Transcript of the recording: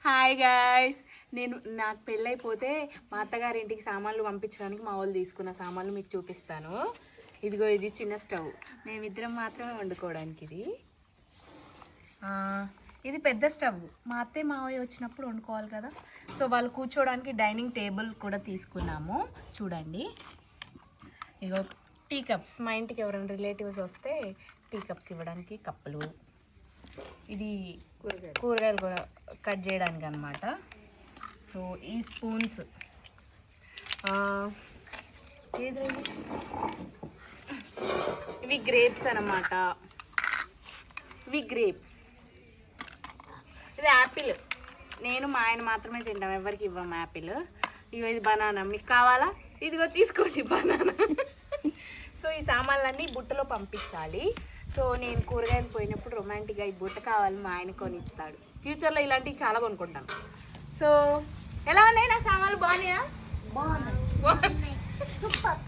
Hi guys, నాకు పెళ్ళైపోతే మా అత్తగారి ఇంటికి సామాన్లు పంపించడానికి మా వాళ్ళు తీసుకున్న సామాన్లు మీకు చూపిస్తాను. ఇదిగో ఇది చిన్న స్టవ్, మేమిద్దరం మాత్రమే వండుకోవడానికి. ఇది పెద్ద స్టవ్, మా అత్తయ్య మావయ్య వచ్చినప్పుడు వండుకోవాలి కదా. సో వాళ్ళు కూర్చోవడానికి డైనింగ్ టేబుల్ కూడా తీసుకున్నాము. చూడండి, ఇగో టీ కప్స్, మా ఇంటికి ఎవరైనా రిలేటివ్స్ వస్తే టీ కప్స్ ఇవ్వడానికి కప్పులు. ఇది కూరగాయలు కట్ చేయడానికి అన్నమాట. సో ఈ స్పూన్స్, ఇవి గ్రేప్స్ అన్నమాట. ఇవి గ్రేప్స్, ఇది యాపిల్. నేను మా ఆయన మాత్రమే తింటాం, ఎవరికి ఇవ్వం యాపిల్. ఇగో ఇది బనానా, మీకు కావాలా? ఇదిగో తీసుకోండి బనానా. సో ఈ సామాన్లన్నీ బుట్టలో పంపించాలి. సో నేను కూరగాయలు పోయినప్పుడు రొమాంటిక్గా ఈ బుట్ట కావాలి, మా ఆయన కొనిస్తాడు. ఫ్యూచర్లో ఇలాంటివి చాలా కొనుక్కుంటాం. సో ఎలా ఉన్నాయి నా సామాన్లు? బాగున్నాయా? బాగున్నాయి, సూపర్.